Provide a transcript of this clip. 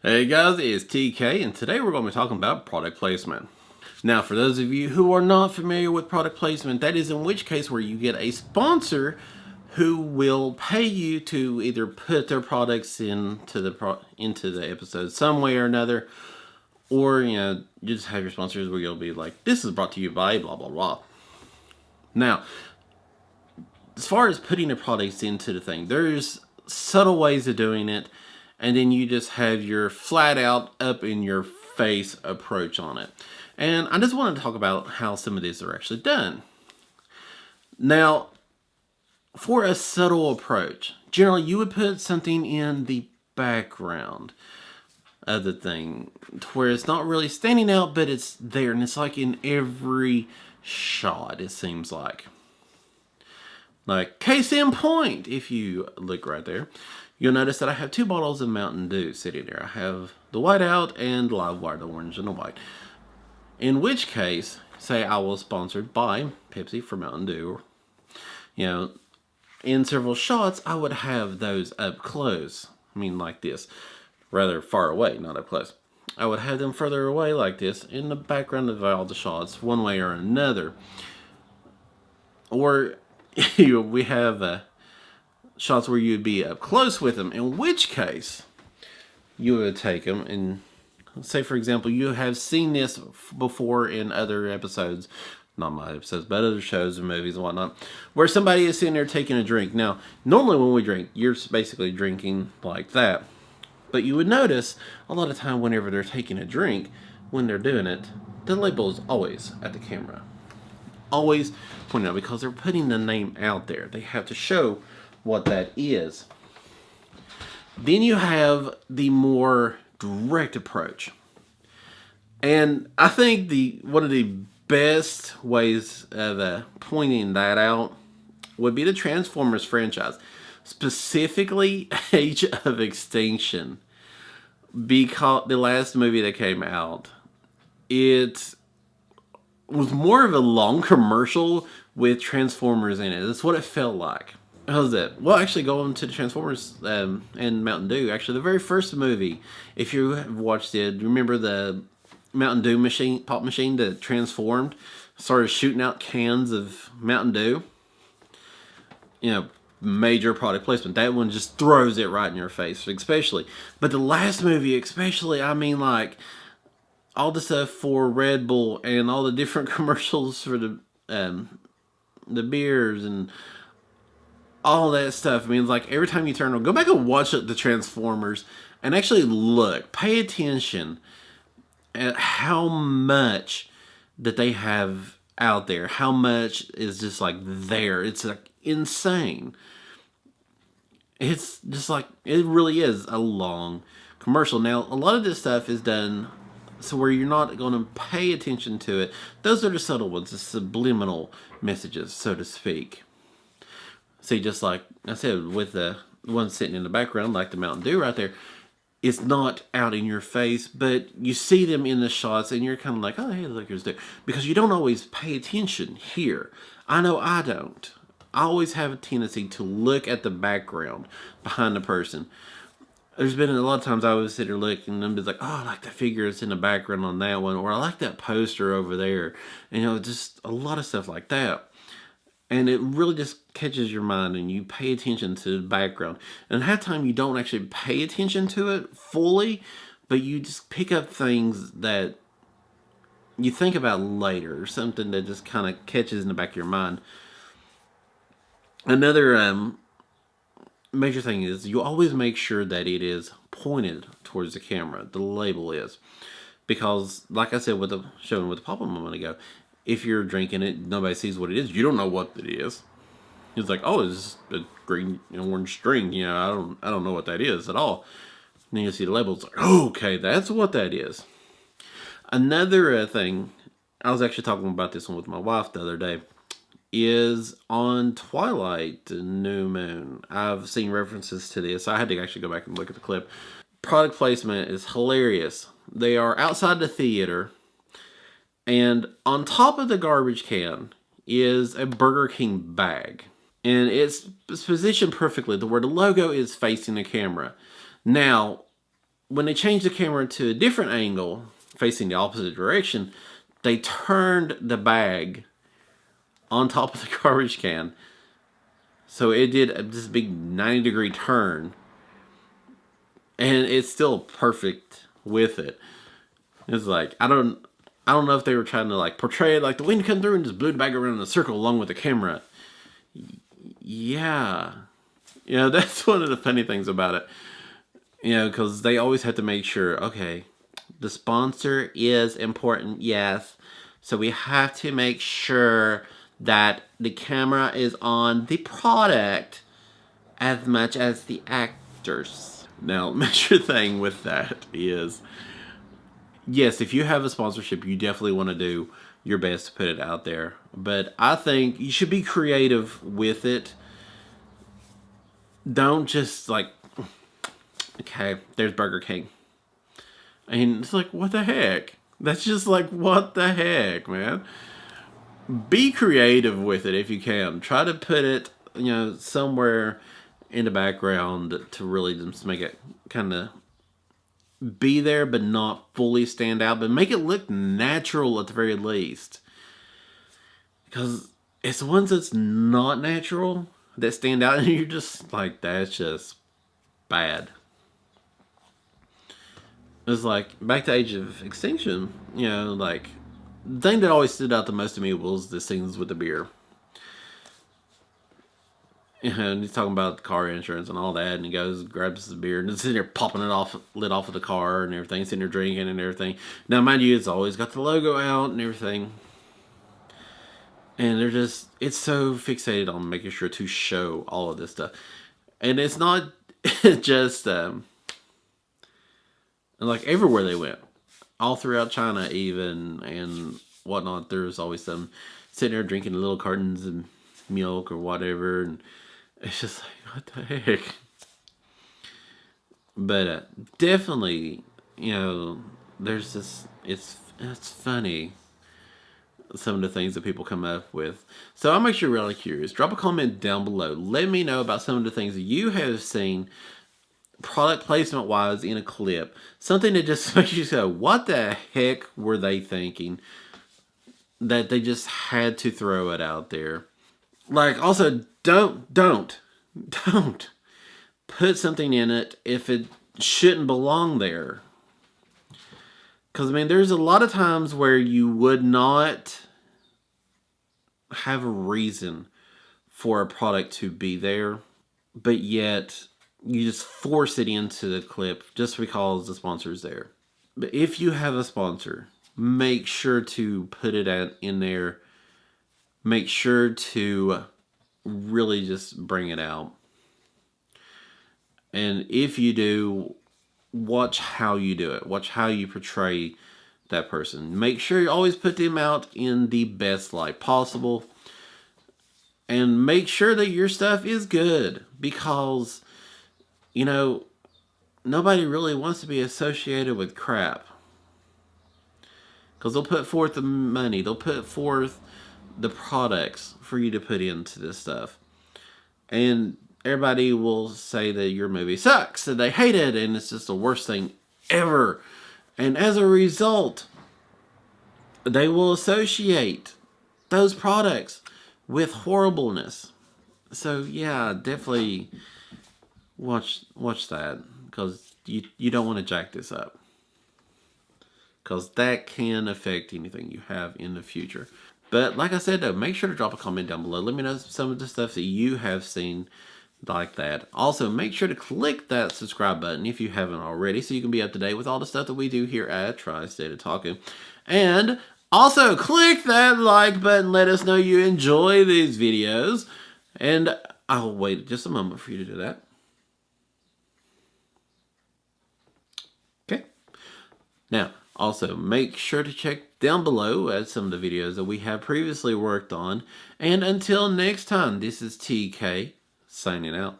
Hey guys, it's TK, and today we're going to be talking about product placement. Now, for those of you who are not familiar with product placement, that is in which case where you get a sponsor who will pay you to either put their products into the episode some way or another, or you just have your sponsors where you'll be like, "This is brought to you by blah blah blah." Now, as far as putting the products into the thing, there's subtle ways of doing it, and then you just have your flat out up in your face approach on it. And I just wanted to talk about how some of these are actually done. Now, for a subtle approach, generally you would put something in the background of the thing to where it's not really standing out, but it's there, and it's like in every shot, it seems like. Like, case in point, if you look right there, you'll notice that I have two bottles of Mountain Dew sitting there. I have the white out and Live Wire, the orange and the white. In which case, say I was sponsored by Pepsi for Mountain Dew, in several shots, I would have those up close. I mean, like this. Rather far away, not up close. I would have them further away like this in the background of all the shots, one way or another. Or we have shots where you'd be up close with them, in which case you would take them and say, for example, you have seen this before in other episodes, not my episodes, but other shows and movies and whatnot, where somebody is sitting there taking a drink. Now, normally when we drink, you're basically drinking like that. But you would notice a lot of time whenever they're taking a drink, when they're doing it, the label is always at the camera. Always pointed out because they're putting the name out there. They have to show what that is. Then you have the more direct approach. And I think one of the best ways of pointing that out would be the Transformers franchise, specifically Age of Extinction, because the last movie that came out, it was more of a long commercial with Transformers in it. That's what it felt like. How's that? Well, actually, going to the Transformers and Mountain Dew, actually, the very first movie, if you have watched it, remember the Mountain Dew pop machine that transformed, started shooting out cans of Mountain Dew? Major product placement. That one just throws it right in your face, especially. But the last movie, especially, I mean, like, all the stuff for Red Bull and all the different commercials for the beers and all that stuff. I mean, it's like every time you turn on, go back and watch the Transformers and actually look, pay attention at how much that they have out there, how much is just like there. It's like insane. It's just like, it really is a long commercial. Now, a lot of this stuff is done so where you're not going to pay attention to it. Those are the subtle ones, the subliminal messages, so to speak. See, just like I said, with the one sitting in the background, like the Mountain Dew right there, it's not out in your face, but you see them in the shots, and you're kind of like, oh, hey, look, here's Dew. Because you don't always pay attention here. I know I don't. I always have a tendency to look at the background behind the person. There's been a lot of times I would sit there looking and be like, oh, I like the figures in the background on that one, or I like that poster over there. And, just a lot of stuff like that. And it really just catches your mind, and you pay attention to the background. And half the time you don't actually pay attention to it fully, but you just pick up things that you think about later, or something that just kind of catches in the back of your mind. Another major thing is you always make sure that it is pointed towards the camera. The label is. Because, like I said with the showing with the pop a moment ago, if you're drinking it, nobody sees what it is. You don't know what it is. It's like, oh, it's a green and orange string. I don't know what that is at all. And then you see the label. It's like, oh, okay, that's what that is. Another thing, I was actually talking about this one with my wife the other day, is on Twilight New Moon. I've seen references to this. I had to actually go back and look at the clip. Product placement is hilarious. They are outside the theater, and on top of the garbage can is a Burger King bag. And it's positioned perfectly to where the logo is facing the camera. Now, when they changed the camera to a different angle, facing the opposite direction, they turned the bag on top of the garbage can. So it did this big 90-degree turn. And it's still perfect with it. It's like, I don't know if they were trying to like portray it like the wind come through and just blew the bag around in a circle along with the camera. Yeah. You know, that's one of the funny things about it. You know, because they always have to make sure, okay, the sponsor is important, yes. So we have to make sure that the camera is on the product as much as the actors. Now, major thing with that is, yes, if you have a sponsorship, you definitely want to do your best to put it out there. But I think you should be creative with it. Don't just like, okay, there's Burger King. And it's like, what the heck? That's just like, what the heck, man? Be creative with it if you can. Try to put it, you know, somewhere in the background to really just make it kind of be there but not fully stand out, but make it look natural at the very least. Because it's the ones that's not natural that stand out, and you're just like, that's just bad. It's like, back to Age of Extinction, you know, like, the thing that always stood out the most to me was the scenes with the beer. And he's talking about car insurance and all that, and he goes, grabs the beer, and is sitting there popping it off, lid off of the car and everything, sitting there drinking and everything. Now, mind you, it's always got the logo out and everything. And they're just, it's so fixated on making sure to show all of this stuff. And it's not just, like everywhere they went, all throughout China even, and whatnot, there's always some sitting there drinking little cartons of milk or whatever, and it's just like, what the heck? But definitely, you know, there's this, it's funny, some of the things that people come up with. So I'm actually really curious. Drop a comment down below. Let me know about some of the things that you have seen product placement wise in a clip. Something that just makes you go, what the heck were they thinking? That they just had to throw it out there. Like, also, don't put something in it if it shouldn't belong there. Because, I mean, there's a lot of times where you would not have a reason for a product to be there, but yet you just force it into the clip just because the sponsor is there. But if you have a sponsor, make sure to put it in there. Make sure to really just bring it out. And if you do, watch how you do it. Watch how you portray that person. Make sure you always put them out in the best light possible. And make sure that your stuff is good. Because, you know, nobody really wants to be associated with crap. Because they'll put forth the money. They'll put forth the products for you to put into this stuff. And everybody will say that your movie sucks, that they hate it, and it's just the worst thing ever. And as a result, they will associate those products with horribleness. So yeah, definitely watch that, because you don't want to jack this up, because that can affect anything you have in the future. But like I said, though, make sure to drop a comment down below. Let me know some of the stuff that you have seen like that. Also, make sure to click that subscribe button if you haven't already, so you can be up to date with all the stuff that we do here at Tri-State of Talking. And also, click that like button. Let us know you enjoy these videos. And I'll wait just a moment for you to do that. Okay. Now, also, make sure to check down below at some of the videos that we have previously worked on. And until next time, this is TK signing out.